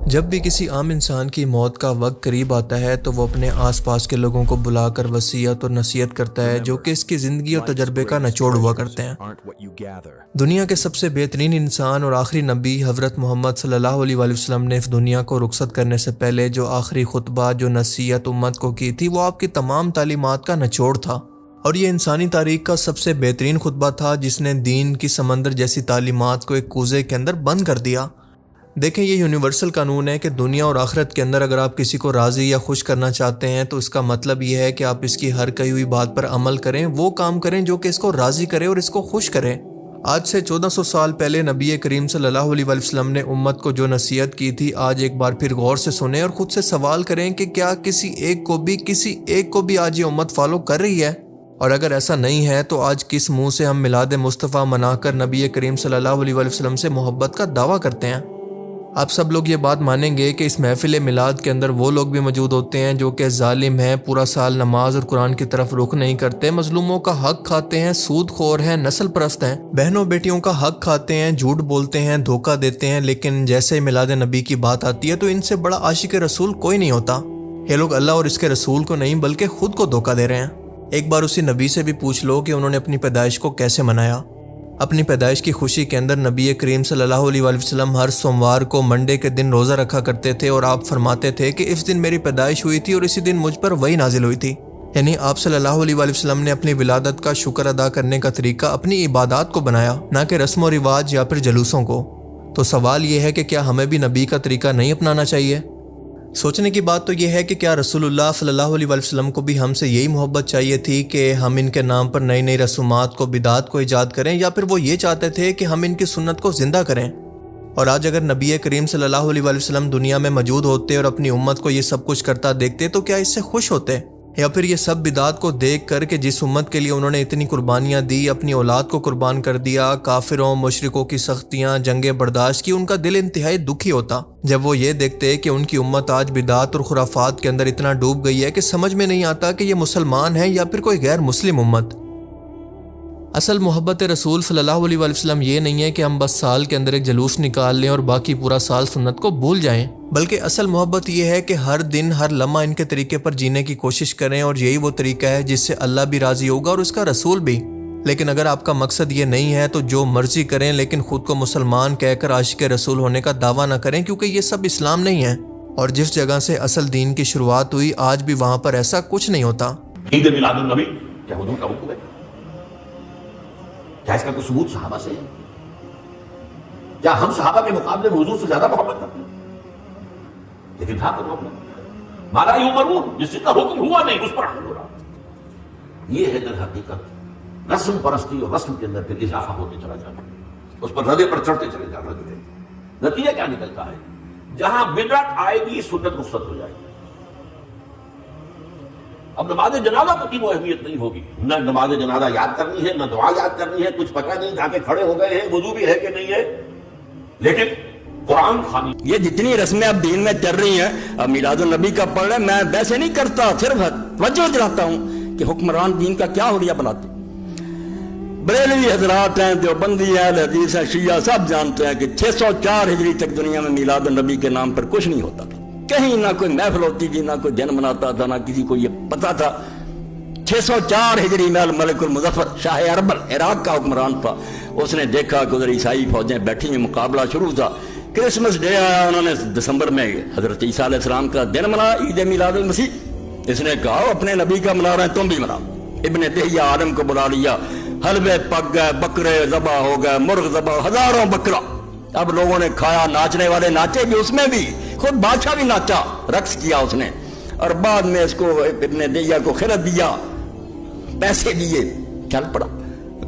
جب بھی کسی عام انسان کی موت کا وقت قریب آتا ہے تو وہ اپنے آس پاس کے لوگوں کو بلا کر وصیت اور نصیحت کرتا ہے جو کہ اس کی زندگی اور تجربے کا نچوڑ ہوا کرتے ہیں۔ دنیا کے سب سے بہترین انسان اور آخری نبی حضرت محمد صلی اللہ علیہ وآلہ وسلم نے اس دنیا کو رخصت کرنے سے پہلے جو آخری خطبہ جو نصیحت امت کو کی تھی وہ آپ کی تمام تعلیمات کا نچوڑ تھا، اور یہ انسانی تاریخ کا سب سے بہترین خطبہ تھا جس نے دین کی سمندر جیسی تعلیمات کو ایک کوزے کے اندر بند کر دیا۔ دیکھیں، یہ یونیورسل قانون ہے کہ دنیا اور آخرت کے اندر اگر آپ کسی کو راضی یا خوش کرنا چاہتے ہیں تو اس کا مطلب یہ ہے کہ آپ اس کی ہر کہی ہوئی بات پر عمل کریں، وہ کام کریں جو کہ اس کو راضی کرے اور اس کو خوش کرے۔ آج سے 1400 سال پہلے نبی کریم صلی اللہ علیہ وآلہ وسلم نے امت کو جو نصیحت کی تھی آج ایک بار پھر غور سے سنیں اور خود سے سوال کریں کہ کیا کسی ایک کو بھی آج یہ امت فالو کر رہی ہے؟ اور اگر ایسا نہیں ہے تو آج کس منہ سے ہم میلاد مصطفیٰ منا کر نبی کریم صلی اللہ علیہ وآلہ وسلم سے محبت کا دعویٰ کرتے ہیں؟ آپ سب لوگ یہ بات مانیں گے کہ اس محفل میلاد کے اندر وہ لوگ بھی موجود ہوتے ہیں جو کہ ظالم ہیں، پورا سال نماز اور قرآن کی طرف رخ نہیں کرتے، مظلوموں کا حق کھاتے ہیں، سود خور ہیں، نسل پرست ہیں، بہنوں بیٹیوں کا حق کھاتے ہیں، جھوٹ بولتے ہیں، دھوکہ دیتے ہیں، لیکن جیسے میلاد نبی کی بات آتی ہے تو ان سے بڑا عاشق رسول کوئی نہیں ہوتا۔ یہ لوگ اللہ اور اس کے رسول کو نہیں بلکہ خود کو دھوکہ دے رہے ہیں۔ ایک بار اسی نبی سے بھی پوچھ لو کہ انہوں نے اپنی پیدائش کو کیسے منایا۔ اپنی پیدائش کی خوشی کے اندر نبی کریم صلی اللہ علیہ وآلہ وسلم ہر سوموار کو منڈے کے دن روزہ رکھا کرتے تھے، اور آپ فرماتے تھے کہ اس دن میری پیدائش ہوئی تھی اور اسی دن مجھ پر وحی نازل ہوئی تھی۔ یعنی آپ صلی اللہ علیہ وآلہ وسلم نے اپنی ولادت کا شکر ادا کرنے کا طریقہ اپنی عبادات کو بنایا، نہ کہ رسم و رواج یا پھر جلوسوں کو۔ تو سوال یہ ہے کہ کیا ہمیں بھی نبی کا طریقہ نہیں اپنانا چاہیے؟ سوچنے کی بات تو یہ ہے کہ کیا رسول اللہ صلی اللہ علیہ وآلہ وسلم کو بھی ہم سے یہی محبت چاہیے تھی کہ ہم ان کے نام پر نئی نئی رسومات کو، بدعات کو ایجاد کریں، یا پھر وہ یہ چاہتے تھے کہ ہم ان کی سنت کو زندہ کریں؟ اور آج اگر نبی کریم صلی اللہ علیہ وآلہ وسلم دنیا میں موجود ہوتے اور اپنی امت کو یہ سب کچھ کرتا دیکھتے تو کیا اس سے خوش ہوتے؟ یا پھر یہ سب بدعات کو دیکھ کر کہ جس امت کے لیے انہوں نے اتنی قربانیاں دی، اپنی اولاد کو قربان کر دیا، کافروں مشرکوں کی سختیاں، جنگیں برداشت کی، ان کا دل انتہائی دکھی ہوتا جب وہ یہ دیکھتے کہ ان کی امت آج بدعات اور خرافات کے اندر اتنا ڈوب گئی ہے کہ سمجھ میں نہیں آتا کہ یہ مسلمان ہیں یا پھر کوئی غیر مسلم امت۔ اصل محبت رسول صلی اللہ علیہ وآلہ وسلم یہ نہیں ہے کہ ہم بس سال کے اندر ایک جلوس نکال لیں اور باقی پورا سال سنت کو بھول جائیں، بلکہ اصل محبت یہ ہے کہ ہر دن ہر لمحہ ان کے طریقے پر جینے کی کوشش کریں، اور یہی وہ طریقہ ہے جس سے اللہ بھی راضی ہوگا اور اس کا رسول بھی۔ لیکن اگر آپ کا مقصد یہ نہیں ہے تو جو مرضی کریں، لیکن خود کو مسلمان کہہ کر عاشق رسول ہونے کا دعویٰ نہ کریں، کیونکہ یہ سب اسلام نہیں ہے، اور جس جگہ سے اصل دین کی شروعات ہوئی آج بھی وہاں پر ایسا کچھ نہیں ہوتا۔ عید میلاد النبی کیا حضور کا حکم ہے؟ کیا اس کا کوئی ثبوت صحابہ سے ہے؟ کیا ہم صحابہ کے مقابلے میں حضور سے زیادہ محبت کرتے ہیں؟ لیکن تھا تو مالا یؤمرون، جس چیز کا حکم ہوا نہیں اس پر عمل ہو رہا۔ یہ ہے در حقیقت رسم پرستی، اور رسم کے اندر پھر اضافہ ہوتے چلا جاتا ہے، اس پر ردے پر چڑھتے چلے جانا جو ہے۔ نتیجہ کیا نکلتا ہے؟ جہاں بدعت آئے گی سنت رخصت ہو جائے گی۔ اب نماز جنازہ کی وہ اہمیت نہیں ہوگی، نہ نماز جنازہ یاد کرنی ہے، نہ دعا یاد کرنی ہے، کچھ پتہ نہیں، جا کے کھڑے ہو گئے ہیں، وضو بھی ہے کہ نہیں ہے، لیکن قرآن خوانی۔ یہ جتنی رسمیں اب دین میں چل رہی ہیں، اب میلاد النبی کا پڑھ رہے، میں ویسے نہیں کرتا، صرف توجہ دلاتا ہوں کہ حکمران دین کا کیا حلیہ بناتے۔ بریلوی حضرات ہیں، دیوبندی ہیں، اہل حدیث ہیں، شیعہ، سب جانتے ہیں کہ 604 ہجری تک دنیا میں میلاد النبی کے نام پر کچھ نہیں ہوتا تھا، کہیں نہ کوئی محفل ہوتی تھی، نہ کوئی دن مناتا تھا، نہ کسی کو یہ پتا تھا۔ 604 ہجری میں الملک المظفر شاہ اربل عراق کا حکمران تھا، اس نے دیکھا کہ ادھر عیسائی فوجیں بیٹھی ہیں، مقابلہ شروع تھا۔ کرسمس ڈے آیا، انہوں نے دسمبر میں حضرت عیسیٰ علیہ السلام کا دن منایا، عید میلاد المسیح۔ اس نے کہا اپنے نبی کا منا رہے ہیں، تم بھی مناؤ۔ ابن دہیہ عالم کو بلا لیا، حلوے پک گئے، بکرے ذبح ہو گئے، مرغ ذبح، ہزاروں بکرا۔ اب لوگوں نے کھایا، ناچنے والے ناچے بھی، اس میں بھی خود بادشاہ بھی ناچا، رقص کیا اس نے، اور بعد میں اس کو ابن دہیہ کو خلعت دیا، پیسے دیے، چل پڑا،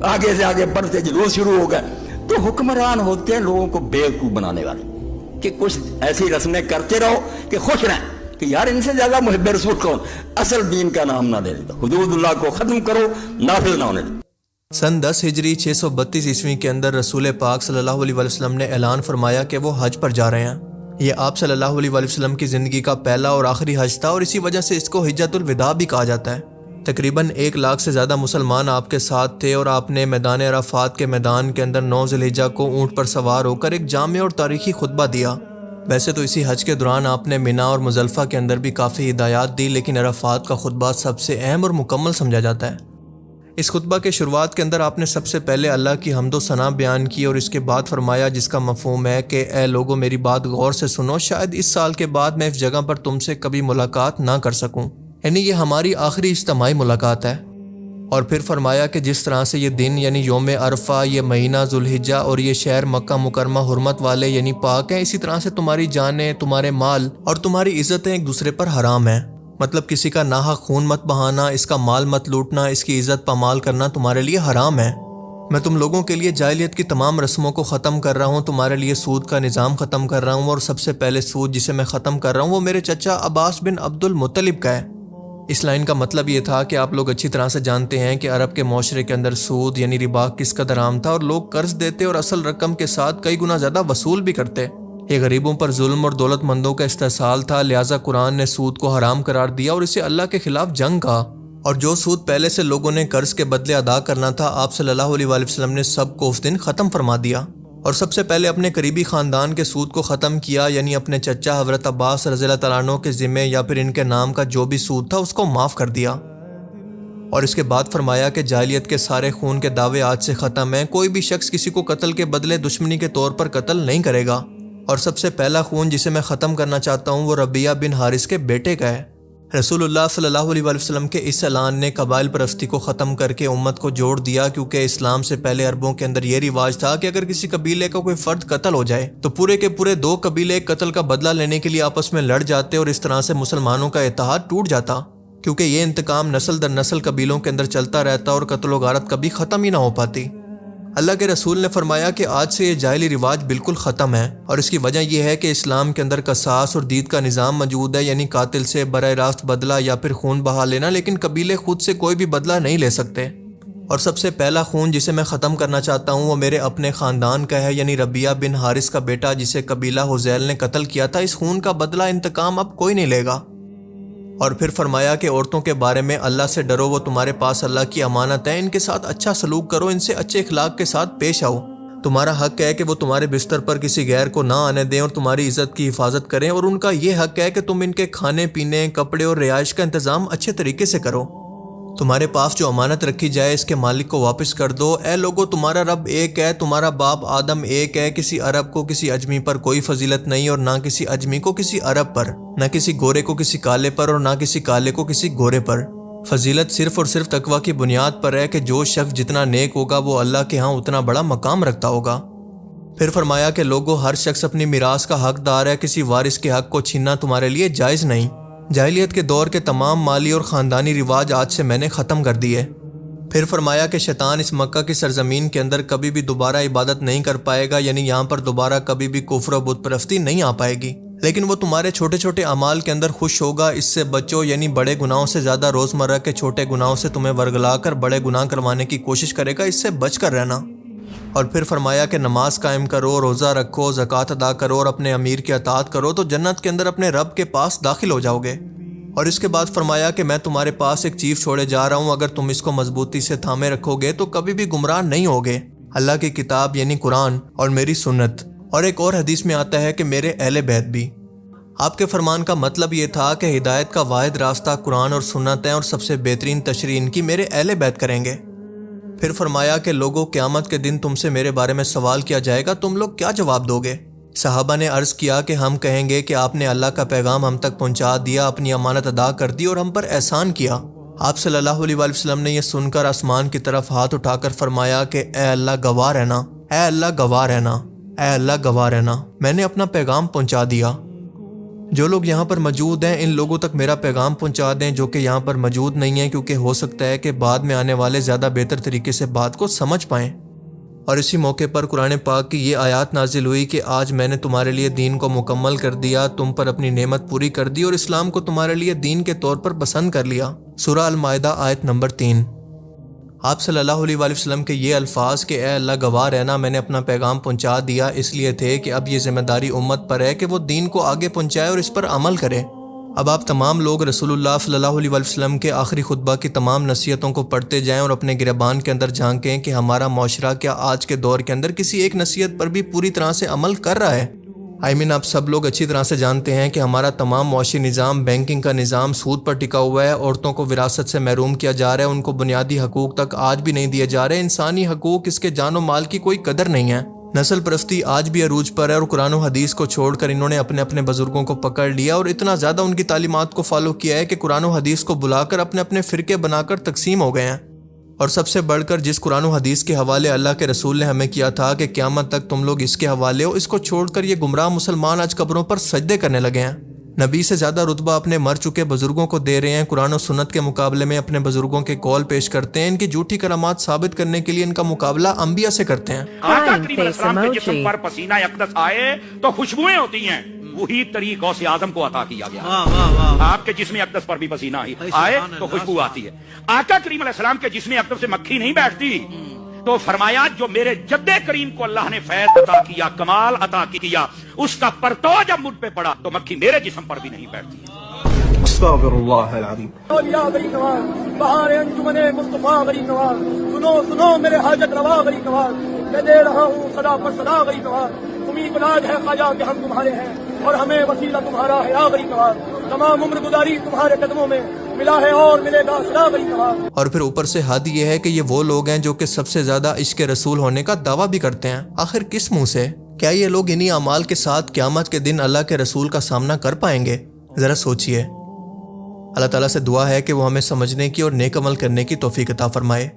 آگے سے آگے بڑھتے جلوس شروع ہو گئے۔ تو حکمران ہوتے ہیں لوگوں کو بیوقوف بنانے والے، کہ کچھ ایسی رسمیں کرتے رہو کہ خوش رہیں، کہ یار ان سے زیادہ محب رسول کون؟ اصل دین کا نام نہ لے لیتا، حدود اللہ کو ختم کرو، نافذ نہ ہونے دو۔ سن 10 ہجری 632 عیسوی کے اندر رسول پاک صلی اللہ علیہ وآلہ وسلم نے اعلان فرمایا کہ وہ حج پر جا رہے ہیں۔ یہ آپ صلی اللہ علیہ وآلہ وسلم کی زندگی کا پہلا اور آخری حج تھا، اور اسی وجہ سے اس کو حجۃ الوداع بھی کہا جاتا ہے۔ تقریباً 1 لاکھ سے زیادہ مسلمان آپ کے ساتھ تھے، اور آپ نے میدان عرفات کے میدان کے اندر 9 ذی الحجہ کو اونٹ پر سوار ہو کر ایک جامع اور تاریخی خطبہ دیا، ویسے تو اسی حج کے دوران آپ نے منا اور مزدلفہ کے اندر بھی کافی ہدایات دی، لیکن عرفات کا خطبہ سب سے اہم اور مکمل سمجھا جاتا ہے۔ اس خطبہ کے شروعات کے اندر آپ نے سب سے پہلے اللہ کی حمد و ثنا بیان کی اور اس کے بعد فرمایا، جس کا مفہوم ہے کہ اے لوگو میری بات غور سے سنو، شاید اس سال کے بعد میں اس جگہ پر تم سے کبھی ملاقات نہ کر سکوں، یعنی یہ ہماری آخری اجتماعی ملاقات ہے۔ اور پھر فرمایا کہ جس طرح سے یہ دن یعنی یوم عرفہ، یہ مہینہ ذوالحجہ اور یہ شہر مکہ مکرمہ حرمت والے یعنی پاک ہیں، اسی طرح سے تمہاری جانیں، تمہارے مال اور تمہاری عزتیں ایک دوسرے پر حرام ہیں۔ مطلب کسی کا ناحق خون مت بہانا، اس کا مال مت لوٹنا، اس کی عزت پامال کرنا تمہارے لیے حرام ہے۔ میں تم لوگوں کے لیے جاہلیت کی تمام رسموں کو ختم کر رہا ہوں، تمہارے لیے سود کا نظام ختم کر رہا ہوں، اور سب سے پہلے سود جسے میں ختم کر رہا ہوں وہ میرے چچا عباس بن عبد المطلب کا ہے۔ اس لائن کا مطلب یہ تھا کہ آپ لوگ اچھی طرح سے جانتے ہیں کہ عرب کے معاشرے کے اندر سود یعنی ربا کس قدر عام تھا، اور لوگ قرض دیتے اور اصل رقم کے ساتھ کئی گنا زیادہ وصول بھی کرتے۔ یہ غریبوں پر ظلم اور دولت مندوں کا استحصال تھا، لہٰذا قرآن نے سود کو حرام قرار دیا اور اسے اللہ کے خلاف جنگ کہا۔ اور جو سود پہلے سے لوگوں نے قرض کے بدلے ادا کرنا تھا، آپ صلی اللہ علیہ وآلہ وسلم نے سب کو اس دن ختم فرما دیا، اور سب سے پہلے اپنے قریبی خاندان کے سود کو ختم کیا، یعنی اپنے چچا حضرت عباس رضی اللہ تعالیٰ عنہ کے ذمے یا پھر ان کے نام کا جو بھی سود تھا اس کو معاف کر دیا۔ اور اس کے بعد فرمایا کہ جاہلیت کے سارے خون کے دعوے آج سے ختم ہیں، کوئی بھی شخص کسی کو قتل کے بدلے دشمنی کے طور پر قتل نہیں کرے گا، اور سب سے پہلا خون جسے میں ختم کرنا چاہتا ہوں وہ ربیعہ بن حارث کے بیٹے کا ہے۔ رسول اللہ صلی اللہ علیہ وآلہ وسلم کے اس اعلان نے قبائل پرستی کو ختم کر کے امت کو جوڑ دیا، کیونکہ اسلام سے پہلے عربوں کے اندر یہ رواج تھا کہ اگر کسی قبیلے کا کوئی فرد قتل ہو جائے تو پورے کے پورے دو قبیلے قتل کا بدلہ لینے کے لیے آپس میں لڑ جاتے، اور اس طرح سے مسلمانوں کا اتحاد ٹوٹ جاتا، کیونکہ یہ انتقام نسل در نسل قبیلوں کے اندر چلتا رہتا اور قتل و غارت کبھی ختم ہی نہ ہو پاتی۔ اللہ کے رسول نے فرمایا کہ آج سے یہ جاہلی رواج بالکل ختم ہے، اور اس کی وجہ یہ ہے کہ اسلام کے اندر قصاص اور دید کا نظام موجود ہے، یعنی قاتل سے براہ راست بدلہ یا پھر خون بہا لینا، لیکن قبیلے خود سے کوئی بھی بدلہ نہیں لے سکتے۔ اور سب سے پہلا خون جسے میں ختم کرنا چاہتا ہوں وہ میرے اپنے خاندان کا ہے، یعنی ربیعہ بن حارث کا بیٹا جسے قبیلہ حذیل نے قتل کیا تھا۔ اس خون کا بدلہ انتقام اب کوئی نہیں لے گا۔ اور پھر فرمایا کہ عورتوں کے بارے میں اللہ سے ڈرو، وہ تمہارے پاس اللہ کی امانت ہے، ان کے ساتھ اچھا سلوک کرو، ان سے اچھے اخلاق کے ساتھ پیش آؤ۔ تمہارا حق ہے کہ وہ تمہارے بستر پر کسی غیر کو نہ آنے دیں اور تمہاری عزت کی حفاظت کریں، اور ان کا یہ حق ہے کہ تم ان کے کھانے پینے، کپڑے اور رہائش کا انتظام اچھے طریقے سے کرو۔ تمہارے پاس جو امانت رکھی جائے اس کے مالک کو واپس کر دو۔ اے لوگو تمہارا رب ایک ہے، تمہارا باپ آدم ایک ہے، کسی عرب کو کسی اجمی پر کوئی فضیلت نہیں، اور نہ کسی اجمی کو کسی عرب پر، نہ کسی گورے کو کسی کالے پر، اور نہ کسی کالے کو کسی گورے پر۔ فضیلت صرف اور صرف تقویٰ کی بنیاد پر ہے کہ جو شخص جتنا نیک ہوگا وہ اللہ کے ہاں اتنا بڑا مقام رکھتا ہوگا۔ پھر فرمایا کہ لوگو ہر شخص اپنی میراث کا حقدار ہے، کسی وارث کے حق کو چھیننا تمہارے لیے جائز نہیں۔ جاہلیت کے دور کے تمام مالی اور خاندانی رواج آج سے میں نے ختم کر دیے۔ پھر فرمایا کہ شیطان اس مکہ کی سرزمین کے اندر کبھی بھی دوبارہ عبادت نہیں کر پائے گا، یعنی یہاں پر دوبارہ کبھی بھی کفر و بت پرستی نہیں آ پائے گی، لیکن وہ تمہارے چھوٹے چھوٹے اعمال کے اندر خوش ہوگا۔ اس سے بچو، یعنی بڑے گناہوں سے زیادہ روزمرہ کے چھوٹے گناہوں سے تمہیں ورگلا کر بڑے گناہ کروانے کی کوشش کرے گا، اس سے بچ کر رہنا۔ اور پھر فرمایا کہ نماز قائم کرو، روزہ رکھو، زکوٰۃ ادا کرو اور اپنے امیر کی اطاعت کرو تو جنت کے اندر اپنے رب کے پاس داخل ہو جاؤ گے۔ اور اس کے بعد فرمایا کہ میں تمہارے پاس ایک چیز چھوڑے جا رہا ہوں، اگر تم اس کو مضبوطی سے تھامے رکھو گے تو کبھی بھی گمراہ نہیں ہوگے، اللہ کی کتاب یعنی قرآن اور میری سنت۔ اور ایک اور حدیث میں آتا ہے کہ میرے اہل بیت بھی۔ آپ کے فرمان کا مطلب یہ تھا کہ ہدایت کا واحد راستہ قرآن اور سنت ہے، اور سب سے بہترین تشریح ان کی میرے اہل بیت کریں گے۔ پھر فرمایا کہ لوگوں قیامت کے دن تم سے میرے بارے میں سوال کیا جائے گا، تم لوگ کیا جواب دو گے؟ صحابہ نے عرض کیا کہ ہم کہیں گے کہ آپ نے اللہ کا پیغام ہم تک پہنچا دیا، اپنی امانت ادا کر دی اور ہم پر احسان کیا۔ آپ صلی اللہ علیہ وآلہ وسلم نے یہ سن کر آسمان کی طرف ہاتھ اٹھا کر فرمایا کہ اے اللہ گواہ رہنا، اے اللہ گواہ رہنا، اے اللہ گواہ رہنا، میں نے اپنا پیغام پہنچا دیا۔ جو لوگ یہاں پر موجود ہیں ان لوگوں تک میرا پیغام پہنچا دیں جو کہ یہاں پر موجود نہیں ہیں، کیونکہ ہو سکتا ہے کہ بعد میں آنے والے زیادہ بہتر طریقے سے بات کو سمجھ پائیں۔ اور اسی موقع پر قرآن پاک کی یہ آیات نازل ہوئی کہ آج میں نے تمہارے لیے دین کو مکمل کر دیا، تم پر اپنی نعمت پوری کر دی اور اسلام کو تمہارے لیے دین کے طور پر پسند کر لیا۔ سورہ المائدہ آیت نمبر 3۔ آپ صلی اللہ علیہ وآلہ وسلم کے یہ الفاظ کہ اے اللہ گواہ رہنا، میں نے اپنا پیغام پہنچا دیا، اس لیے تھے کہ اب یہ ذمہ داری امت پر ہے کہ وہ دین کو آگے پہنچائے اور اس پر عمل کرے۔ اب آپ تمام لوگ رسول اللہ صلی اللہ علیہ وآلہ وسلم کے آخری خطبہ کی تمام نصیحتوں کو پڑھتے جائیں اور اپنے گریبان کے اندر جھانکیں کہ ہمارا معاشرہ کیا آج کے دور کے اندر کسی ایک نصیحت پر بھی پوری طرح سے عمل کر رہا ہے۔ آپ سب لوگ اچھی طرح سے جانتے ہیں کہ ہمارا تمام معاشی نظام، بینکنگ کا نظام سود پر ٹکا ہوا ہے. عورتوں کو وراثت سے محروم کیا جا رہا ہے، ان کو بنیادی حقوق تک آج بھی نہیں دیے جا رہے. انسانی حقوق، اس کے جان و مال کی کوئی قدر نہیں ہے. نسل پرستی آج بھی عروج پر ہے اور قرآن و حدیث کو چھوڑ کر انہوں نے اپنے اپنے بزرگوں کو پکڑ لیا اور اتنا زیادہ ان کی تعلیمات کو فالو کیا ہے کہ قرآن و حدیث کو بلا کر اپنے اپنے فرقے بنا کر تقسیم ہو گئے ہیں. اور سب سے بڑھ کر جس قرآن و حدیث کے حوالے اللہ کے رسول نے ہمیں کیا تھا کہ قیامت تک تم لوگ اس کے حوالے ہو، اس کو چھوڑ کر یہ گمراہ مسلمان آج قبروں پر سجدے کرنے لگے ہیں. نبی سے زیادہ رتبہ اپنے مر چکے بزرگوں کو دے رہے ہیں. قرآن و سنت کے مقابلے میں اپنے بزرگوں کے قول پیش کرتے ہیں. ان کی جھوٹی کرامات ثابت کرنے کے لیے ان کا مقابلہ انبیاء سے کرتے ہیں. آقا کریم علیہ السلام کے جسم پر پسینہ اقدس آئے تو خوشبوئیں ہوتی ہیں، وہی طریق غوث اعظم کو عطا کیا گیا. آپ کے جسم اقدس پر بھی پسینہ آئے تو خوشبو آتی ہے. آقا کریم علیہ السلام کے جسم اقدس سے مکھی نہیں بیٹھتی. تو فرمایا جو میرے جد کریم کو اللہ نے فیض عطا کیا، کمال عطا کیا، اس کا پرتو جب مجھ پہ پڑا تو مکھی میرے جسم پر بھی نہیں بیٹھتی. استغفر اللہ العظیم. اولیاء غریب نواز، بہار انجمن مصطفیٰ غریب نواز، سنو سنو میرے حاجت روا غریب نواز، میں دے رہا ہوں صدا پر صدا غریب نواز. تمہیں بلاد ہے خواجہ کہ ہم تمہارے ہیں اور ہمیں وسیلہ تمہارا ہے یا غریب نواز. تمام عمر گزاری تمہارے قدموں میں، ملا ہے اور ملے گا صدا غریب نواز. اور پھر اوپر سے حد یہ ہے کہ یہ وہ لوگ ہیں جو کہ سب سے زیادہ عشق رسول ہونے کا دعویٰ بھی کرتے ہیں. آخر کس منہ سے؟ کیا یہ لوگ انہی اعمال کے ساتھ قیامت کے دن اللہ کے رسول کا سامنا کر پائیں گے؟ ذرا سوچئے. اللہ تعالیٰ سے دعا ہے کہ وہ ہمیں سمجھنے کی اور نیک عمل کرنے کی توفیق عطا فرمائے.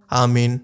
آمین.